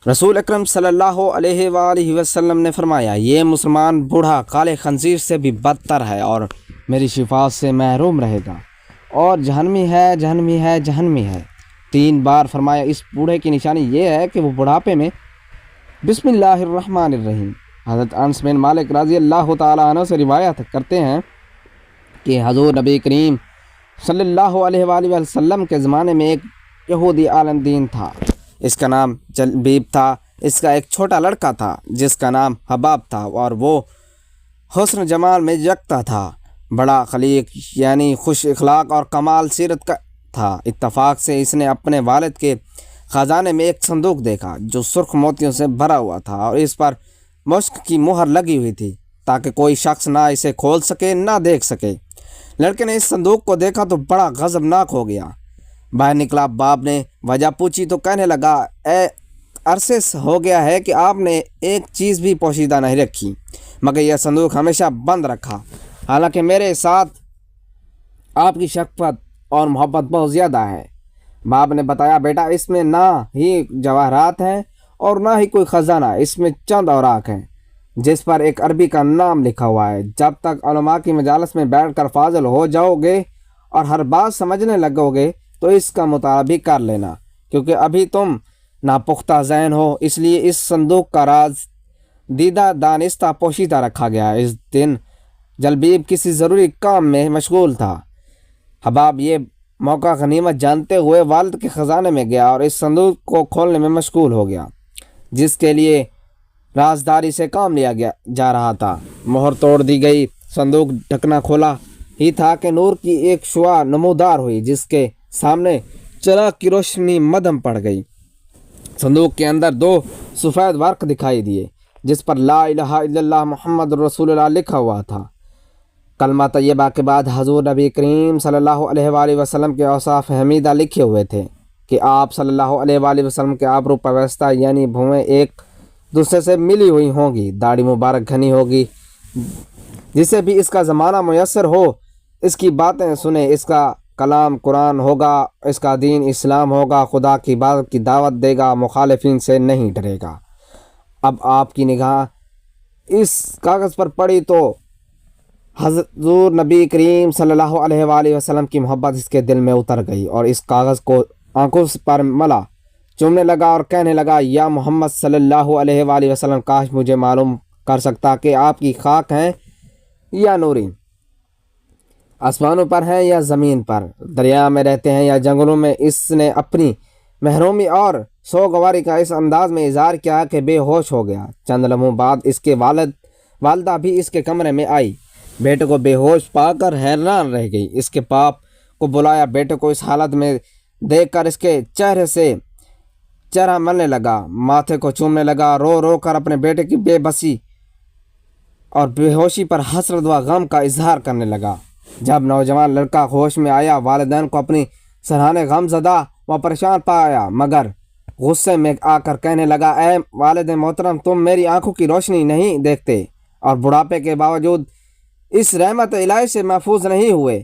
رسول اکرم صلی اللہ علیہ وآلہ وسلم نے فرمایا، یہ مسلمان بوڑھا کالے خنزیر سے بھی بدتر ہے اور میری شفاعت سے محروم رہے گا، اور جہنمی ہے، جہنمی ہے، جہنمی ہے 3 بار فرمایا۔ اس بوڑھے کی نشانی یہ ہے کہ وہ بڑھاپے میں بسم اللہ الرحمن الرحیم۔ حضرت انس بن مالک رضی اللہ تعالیٰ عنہ سے روایت کرتے ہیں کہ حضور نبی کریم صلی اللہ علیہ وآلہ وسلم کے زمانے میں ایک یہودی عالم دین تھا، اس کا نام جلبیب تھا۔ اس کا ایک چھوٹا لڑکا تھا جس کا نام حباب تھا، اور وہ حسن جمال میں یکتا تھا، بڑا خلیق یعنی خوش اخلاق اور کمال سیرت کا تھا۔ اتفاق سے اس نے اپنے والد کے خزانے میں ایک صندوق دیکھا جو سرخ موتیوں سے بھرا ہوا تھا، اور اس پر مشک کی مہر لگی ہوئی تھی تاکہ کوئی شخص نہ اسے کھول سکے نہ دیکھ سکے۔ لڑکے نے اس صندوق کو دیکھا تو بڑا غضبناک ہو گیا۔ باہر نکلا، باپ نے وجہ پوچھی تو کہنے لگا، اے عرصے ہو گیا ہے کہ آپ نے ایک چیز بھی پوشیدہ نہیں رکھی، مگر یہ صندوق ہمیشہ بند رکھا، حالانکہ میرے ساتھ آپ کی شفقت اور محبت بہت زیادہ ہے۔ باپ نے بتایا، بیٹا اس میں نہ ہی جواہرات ہیں اور نہ ہی کوئی خزانہ، اس میں چند اوراق ہیں جس پر ایک عربی کا نام لکھا ہوا ہے۔ جب تک علماء کی مجالس میں بیٹھ کر فاضل ہو جاؤ گے اور ہر بات سمجھنے لگو گے تو اس کا مطالعہ بھی کر لینا، کیونکہ ابھی تم ناپختہ ذہن ہو، اس لیے اس صندوق کا راز دیدہ دانستہ پوشیدہ رکھا گیا ہے۔ اس دن جلبیب کسی ضروری کام میں مشغول تھا۔ حباب یہ موقع غنیمت جانتے ہوئے والد کے خزانے میں گیا اور اس صندوق کو کھولنے میں مشغول ہو گیا، جس کے لیے رازداری سے کام لیا جا رہا تھا۔ مہر توڑ دی گئی، صندوق ڈھکنا کھولا ہی تھا کہ نور کی ایک شعاع نمودار ہوئی جس کے سامنے چراغ کی روشنی مدھم پڑ گئی۔ صندوق کے اندر 2 سفید ورق دکھائی دیے جس پر لا الہ الا اللہ محمد رسول اللہ لکھا ہوا تھا۔ کلمہ طیبہ کے بعد حضور نبی کریم صلی اللہ علیہ وآلہ وسلم کے اوصاف حمیدہ لکھے ہوئے تھے کہ آپ صلی اللہ علیہ وآلہ وسلم کے آبرو پیوستہ یعنی بھویں ایک دوسرے سے ملی ہوئی ہوں گی، داڑھی مبارک گھنی ہوگی، جسے بھی اس کا زمانہ میسر ہو اس کی باتیں سنے، اس کا کلام قرآن ہوگا، اس کا دین اسلام ہوگا، خدا کی عبادت کی دعوت دے گا، مخالفین سے نہیں ڈرے گا۔ اب آپ کی نگاہ اس کاغذ پر پڑی تو حضور نبی کریم صلی اللہ علیہ وآلہ وسلم کی محبت اس کے دل میں اتر گئی، اور اس کاغذ کو آنکھوں پر ملا، چومنے لگا اور کہنے لگا، یا محمد صلی اللہ علیہ وآلہ وسلم، کاش مجھے معلوم کر سکتا کہ آپ کی خاک ہیں یا نوری، آسمانوں پر ہیں یا زمین پر، دریا میں رہتے ہیں یا جنگلوں میں۔ اس نے اپنی محرومی اور سوگواری کا اس انداز میں اظہار کیا کہ بے ہوش ہو گیا۔ چند لمحوں بعد اس کے والدہ بھی اس کے کمرے میں آئی، بیٹے کو بے ہوش پا کر حیران رہ گئی۔ اس کے باپ کو بلایا، بیٹے کو اس حالت میں دیکھ کر اس کے چہرے سے چہرہ ملنے لگا، ماتھے کو چومنے لگا، رو رو کر اپنے بیٹے کی بے بسی اور بے ہوشی پر حسرت و غم کا اظہار کرنے لگا۔ جب نوجوان لڑکا ہوش میں آیا، والدین کو اپنی سرحان غم زدہ و پریشان پایا، مگر غصے میں آ کر کہنے لگا، اے والد محترم، تم میری آنکھوں کی روشنی نہیں دیکھتے اور بڑھاپے کے باوجود اس رحمت الہی سے محفوظ نہیں ہوئے۔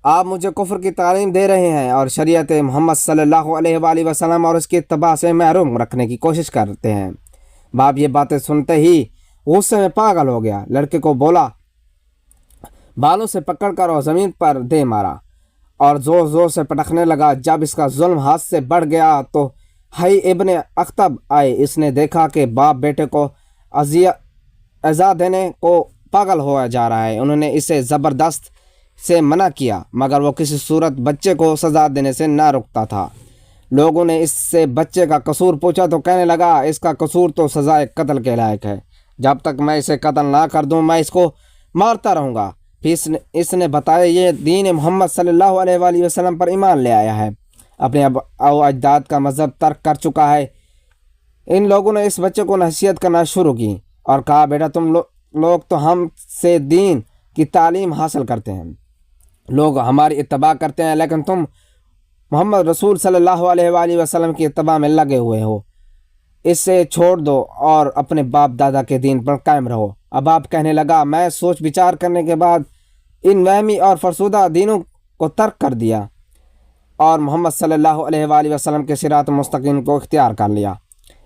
آپ مجھے کفر کی تعلیم دے رہے ہیں اور شریعت محمد صلی اللہ علیہ وآلہ وسلم اور اس کی اتباع سے محروم رکھنے کی کوشش کرتے ہیں۔ باپ یہ باتیں سنتے ہی غصے میں پاگل ہو گیا، لڑکے کو بولا، بالوں سے پکڑ کر اور زمین پر دے مارا اور زور زور سے پٹکنے لگا۔ جب اس کا ظلم حد سے بڑھ گیا تو حی ابن اخطب آئے، اس نے دیکھا کہ باپ بیٹے کو ایذا دینے کو پاگل ہوا جا رہا ہے۔ انہوں نے اسے زبردست سے منع کیا، مگر وہ کسی صورت بچے کو سزا دینے سے نہ رکتا تھا۔ لوگوں نے اس سے بچے کا قصور پوچھا تو کہنے لگا، اس کا قصور تو سزائے قتل کے لائق ہے، جب تک میں اسے قتل نہ کر دوں میں اس کو مارتا رہوں گا۔ پھر اس نے بتایا، یہ دین محمد صلی اللہ علیہ وآلہ وسلم پر ایمان لے آیا ہے، اپنے او اجداد کا مذہب ترک کر چکا ہے۔ ان لوگوں نے اس بچے کو نصیحت کرنا شروع کی اور کہا، بیٹا تم لوگ تو ہم سے دین کی تعلیم حاصل کرتے ہیں، لوگ ہماری اتباع کرتے ہیں، لیکن تم محمد رسول صلی اللہ علیہ وآلہ وسلم کی اتباع میں لگے ہوئے ہو، اس سے چھوڑ دو اور اپنے باپ دادا کے دین پر قائم رہو۔ اب آپ کہنے لگا، میں سوچ بچار کرنے کے بعد ان وہمی اور فرسودہ دینوں کو ترک کر دیا اور محمد صلی اللہ علیہ وآلہ وسلم کے صراط مستقیم کو اختیار کر لیا۔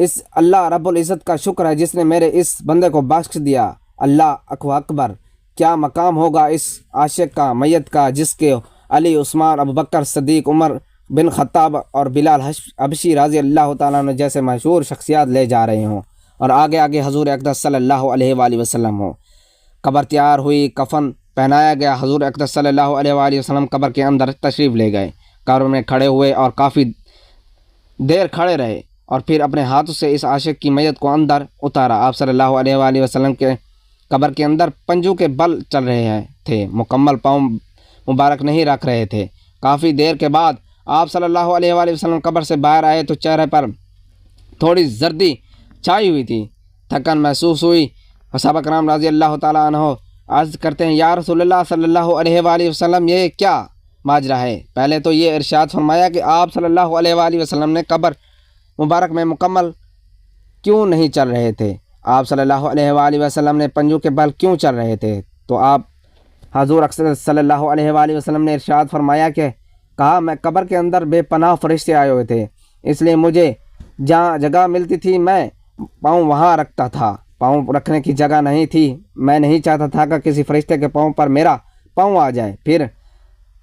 اس اللہ رب العزت کا شکر ہے جس نے میرے اس بندے کو بخش دیا۔ اللہ اکبر، کیا مقام ہوگا اس عاشق کا، میت کا، جس کے علی، عثمان، ابوبکر صدیق، عمر بن خطاب اور بلال حبشی رضی اللہ تعالیٰ عنہ جیسے مشہور شخصیات لے جا رہے ہوں، اور آگے آگے حضور اقدس صلی اللہ علیہ وآلہ وسلم ہو۔ قبر تیار ہوئی، کفن پہنایا گیا، حضور اقدس صلی اللہ علیہ وآلہ وسلم قبر کے اندر تشریف لے گئے، قبر میں کھڑے ہوئے اور کافی دیر کھڑے رہے، اور پھر اپنے ہاتھوں سے اس عاشق کی میت کو اندر اتارا۔ آپ صلی اللہ علیہ وآلہ وسلم کے قبر کے اندر پنجوں کے بل چل رہے تھے، مکمل پاؤں مبارک نہیں رکھ رہے تھے۔ کافی دیر کے بعد آپ صلی اللہ علیہ وآلہ وسلم قبر سے باہر آئے تو چہرے پر تھوڑی زردی چھائی ہوئی تھی، تھکن محسوس ہوئی۔ صحابہ کرام رضی اللہ تعالیٰ عنہ عرض کرتے ہیں، یا رسول اللہ صلی اللہ علیہ وآلہ وسلم، یہ کیا ماجرا ہے؟ پہلے تو یہ ارشاد فرمایا کہ آپ صلی اللہ علیہ وآلہ وسلم نے قبر مبارک میں مکمل کیوں نہیں چل رہے تھے؟ آپ صلی اللہ علیہ وآلہ وسلم نے پنجوں کے بل کیوں چل رہے تھے؟ تو آپ حضور اکثر صلی اللہ علیہ وآلہ وسلم نے ارشاد فرمایا کہ کہا، میں قبر کے اندر بے پناہ فرشتے آئے ہوئے تھے، اس لیے مجھے جہاں جگہ ملتی تھی میں پاؤں وہاں رکھتا تھا، پاؤں رکھنے کی جگہ نہیں تھی، میں نہیں چاہتا تھا کہ کسی فرشتے کے پاؤں پر میرا پاؤں آ جائے۔ پھر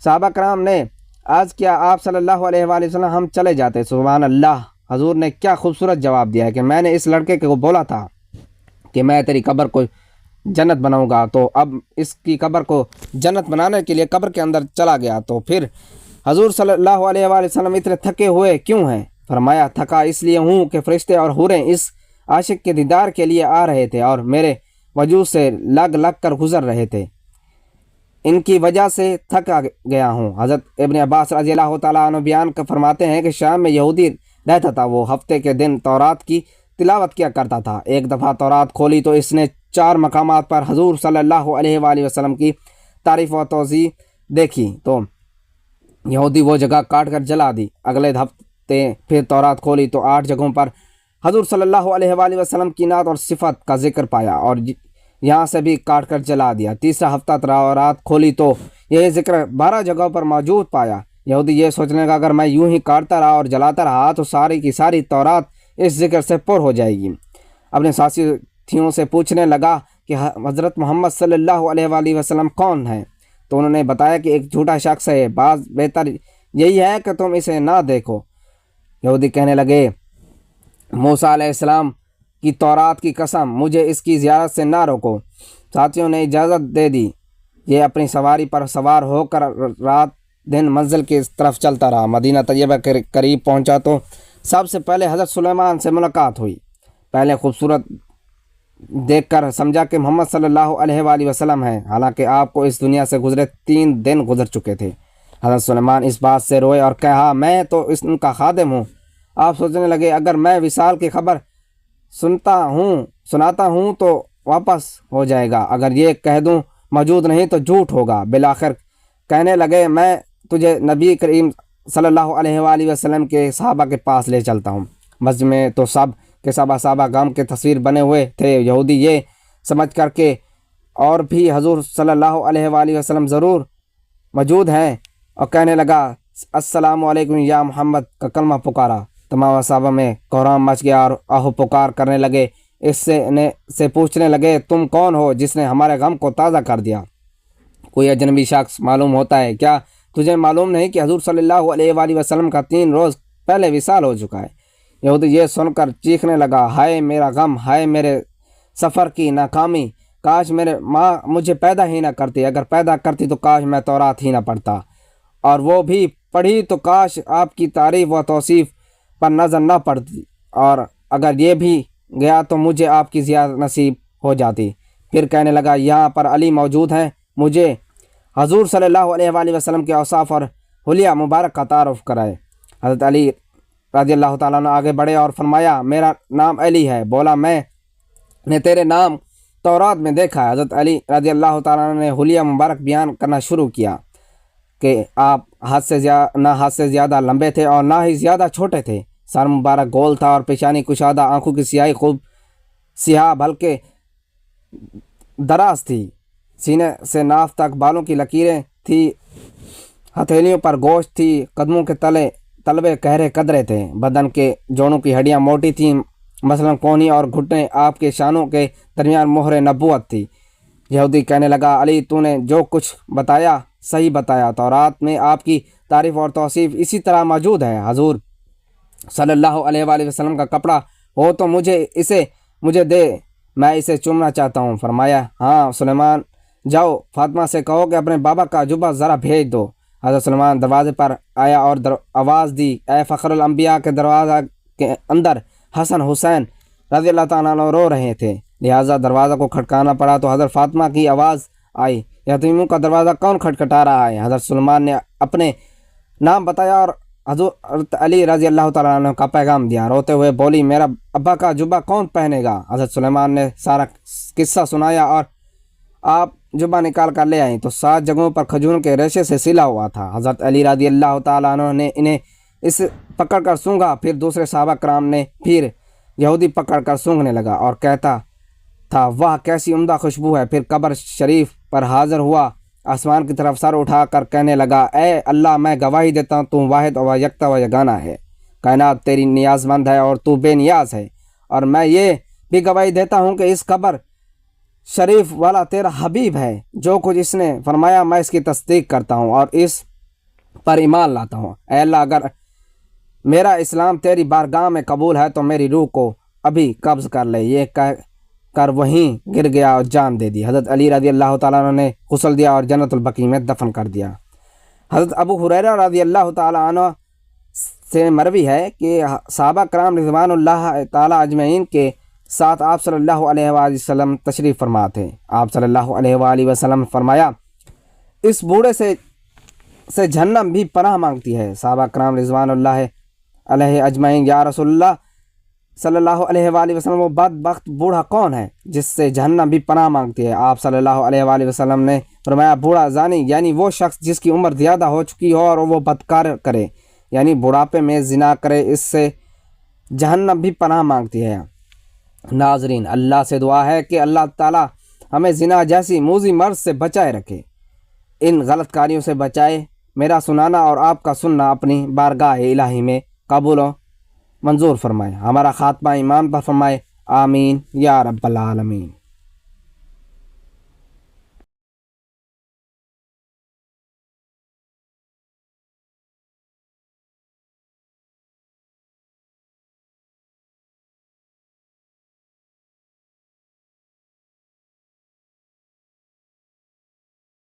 صحابہ کرام نے عرض کیا، آپ صلی اللہ علیہ وآلہ وسلم، ہم چلے جاتے۔ سبحان اللہ، حضور نے کیا خوبصورت جواب دیا ہے کہ میں نے اس لڑکے کو بولا تھا کہ میں تیری قبر کو جنت بناؤں گا، تو اب اس کی قبر کو جنت بنانے کے لیے قبر کے اندر چلا گیا۔ تو پھر حضور صلی اللہ علیہ وآلہ وسلم اتنے تھکے ہوئے کیوں ہیں؟ فرمایا، تھکا اس لیے ہوں کہ فرشتے اور حوریں اس عاشق کے دیدار کے لیے آ رہے تھے اور میرے وجود سے لگ لگ کر گزر رہے تھے، ان کی وجہ سے تھک گیا ہوں۔ حضرت ابن عباس رضی اللہ تعالیٰ عنہ بیان فرماتے ہیں کہ شام میں یہودی رہتا تھا، وہ ہفتے کے دن تورات کی تلاوت کیا کرتا تھا۔ ایک دفعہ تورات کھولی تو اس نے 4 مقامات پر حضور صلی اللہ علیہ وآلہ وسلم کی تعریف و توضیح دیکھی، تو یہودی وہ جگہ کاٹ کر جلا دی۔ اگلے ہفتے پھر تورات کھولی تو 8 جگہوں پر حضور صلی اللہ علیہ وآلہ وسلم کی نعت اور صفت کا ذکر پایا اور یہاں سے بھی کاٹ کر جلا دیا۔ تیسرا ہفتہ تورات کھولی تو یہ ذکر 12 جگہوں پر موجود پایا۔ یہودی یہ سوچنے کا اگر میں یوں ہی کاٹتا رہا اور جلاتا رہا تو ساری کی ساری تورات اس ذکر سے پر ہو جائے گی۔ اپنے ساتھیوں سے پوچھنے لگا کہ حضرت محمد صلی اللہ علیہ وآلہ وسلم کون ہیں؟ تو انہوں نے بتایا کہ ایک جھوٹا شخص ہے، بعض بہتر یہی ہے کہ تم اسے نہ دیکھو۔ یہودی کہنے لگے، موسیٰ علیہ السلام کی تورات کی قسم، مجھے اس کی زیارت سے نہ روکو۔ ساتھیوں نے اجازت دے دی۔ یہ اپنی سواری پر سوار ہو کر رات دن منزل کی طرف چلتا رہا۔ مدینہ طیبہ کے قریب پہنچا تو سب سے پہلے حضرت سلیمان سے ملاقات ہوئی۔ پہلے خوبصورت دیکھ کر سمجھا کہ محمد صلی اللہ علیہ وآلہ وسلم ہیں، حالانکہ آپ کو اس دنیا سے گزرے 3 دن گزر چکے تھے۔ حضرت سلیمان اس بات سے روئے اور کہا، میں تو ان کا خادم ہوں۔ آپ سوچنے لگے، اگر میں وصال کی خبر سناتا ہوں تو واپس ہو جائے گا، اگر یہ کہہ دوں موجود نہیں تو جھوٹ ہوگا۔ بالآخر کہنے لگے، میں تجھے نبی کریم صلی اللہ علیہ وآلہ وسلم کے صحابہ کے پاس لے چلتا ہوں۔ مسجد میں تو سب کے صحابہ غم کے تصویر بنے ہوئے تھے۔ یہودی یہ سمجھ کر کے اور بھی حضور صلی اللہ علیہ وآلہ وسلم ضرور موجود ہیں اور کہنے لگا، السلام علیکم یا محمد کا کلمہ پکارا۔ تمام صحابہ میں کوہرام مچ گیا اور آہو پکار کرنے لگے۔ اس سے پوچھنے لگے، تم کون ہو جس نے ہمارے غم کو تازہ کر دیا؟ کوئی اجنبی شخص معلوم ہوتا ہے کیا؟ تجھے معلوم نہیں کہ حضور صلی اللہ علیہ وآلہ وسلم کا 3 روز پہلے وصال ہو چکا ہے؟ یہودی یہ سن کر چیخنے لگا، ہائے میرا غم، ہائے میرے سفر کی ناکامی، کاش میرے ماں مجھے پیدا ہی نہ کرتی، اگر پیدا کرتی تو کاش میں تورات ہی نہ پڑھتا، اور وہ بھی پڑھی تو کاش آپ کی تعریف و توصیف پر نظر نہ پڑتی، اور اگر یہ بھی گیا تو مجھے آپ کی زیارت نصیب ہو جاتی۔ پھر کہنے لگا، یہاں پر علی موجود ہیں، مجھے حضور صلی اللہ علیہ وآلہ وسلم کے اوصاف اور حلیہ مبارک کا تعارف کرائے۔ حضرت علی رضی اللہ تعالیٰ عنہ آگے بڑھے اور فرمایا، میرا نام علی ہے۔ بولا، میں نے تیرے نام تورات میں دیکھا ہے۔ حضرت علی رضی اللہ تعالیٰ عنہ نے حلیہ مبارک بیان کرنا شروع کیا کہ آپ نہ حد سے زیادہ لمبے تھے اور نہ ہی زیادہ چھوٹے تھے، سر مبارک گول تھا اور پیشانی کشادہ، آنکھوں کی سیاہی خوب سیاہ بلکہ دراز تھی، سینے سے ناف تک بالوں کی لکیریں تھی، ہتھیلیوں پر گوشت تھی، قدموں کے تلے تلبے گہرے قدرے تھے، بدن کے جوڑوں کی ہڈیاں موٹی تھیں، مثلا کونی اور گھٹنے آپ کے شانوں کے درمیان مہر نبوت تھی۔ یہودی کہنے لگا، علی تو نے جو کچھ بتایا صحیح بتایا، تورات میں آپ کی تعریف اور توصیف اسی طرح موجود ہے۔ حضور صلی اللہ علیہ وآلہ وسلم کا کپڑا ہو تو مجھے دے، میں اسے چومنا چاہتا ہوں۔ فرمایا، ہاں سلیمان، جاؤ فاطمہ سے کہو کہ اپنے بابا کا جبہ ذرا بھیج دو۔ حضرت سلیمان دروازے پر آیا اور آواز دی، اے فخر الانبیاء کے دروازہ کے اندر حسن حسین رضی اللہ تعالیٰ عنہ رو رہے تھے، لہٰذا دروازہ کو کھٹکانا پڑا تو حضرت فاطمہ کی آواز آئی، یتیموں کا دروازہ کون کھٹکھٹا رہا ہے؟ حضرت سلیمان نے اپنے نام بتایا اور حضرت علی رضی اللہ تعالیٰ عنہ کا پیغام دیا۔ روتے ہوئے بولی، میرا ابا کا جبہ کون پہنے گا؟ حضرت سلیمان نے سارا قصہ سنایا اور آپ جبہ نکال کر لے آئیں تو 7 جگہوں پر کھجور کے ریشے سے سلا ہوا تھا۔ حضرت علی رضی اللہ تعالیٰ عنہ نے انہیں اس پکڑ کر سونگھا، پھر دوسرے صحابہ کرام نے پھر یہودی پکڑ کر سونگھنے لگا اور کہتا تھا، واہ کیسی عمدہ خوشبو ہے۔ پھر قبر شریف پر حاضر ہوا، آسمان کی طرف سر اٹھا کر کہنے لگا، اے اللہ، میں گواہی دیتا ہوں تو واحد و یکتا و یگانہ ہے، کائنات تیری نیاز مند ہے اور تو بے نیاز ہے، اور میں یہ بھی گواہی دیتا ہوں کہ اس قبر شریف والا تیرا حبیب ہے، جو کچھ اس نے فرمایا میں اس کی تصدیق کرتا ہوں اور اس پر ایمان لاتا ہوں۔ اے اللہ، اگر میرا اسلام تیری بارگاہ میں قبول ہے تو میری روح کو ابھی قبض کر لے۔ یہ کہہ کر وہیں گر گیا اور جان دے دی۔ حضرت علی رضی اللہ تعالیٰ عنہ نے غسل دیا اور جنت البقیع میں دفن کر دیا۔ حضرت ابو ہریرہ رضی اللہ تعالیٰ عنہ سے مروی ہے کہ صحابہ کرام رضوان اللہ تعالیٰ اجمعین کے ساتھ آپ صلی اللہ علیہ وآلہ وسلم تشریف فرما تھے۔ آپ صلی اللہ علیہ وآلہ وسلم فرمایا، اس بوڑھے سے جہنم بھی پناہ مانگتی ہے۔ صحابہ کرام رضوان اللہ علیہ اجمعین، یا رسول اللہ صلی اللہ علیہ وآلہ وسلم، وہ بدبخت بوڑھا کون ہے جس سے جہنم بھی پناہ مانگتی ہے؟ آپ صلی اللہ علیہ وآلہ وسلم نے فرمایا، بوڑھا زانی، یعنی وہ شخص جس کی عمر زیادہ ہو چکی ہو اور وہ بدکار کرے، یعنی بڑھاپے میں زنا کرے، اس سے جہنم بھی پناہ مانگتی ہے۔ ناظرین، اللہ سے دعا ہے کہ اللہ تعالی ہمیں زنا جیسی موذی مرض سے بچائے رکھے، ان غلط کاریوں سے بچائے۔ میرا سنانا اور آپ کا سننا اپنی بارگاہ الہی میں قبول و منظور فرمائے، ہمارا خاتمہ ایمان پر فرمائے، آمین یا رب العالمین۔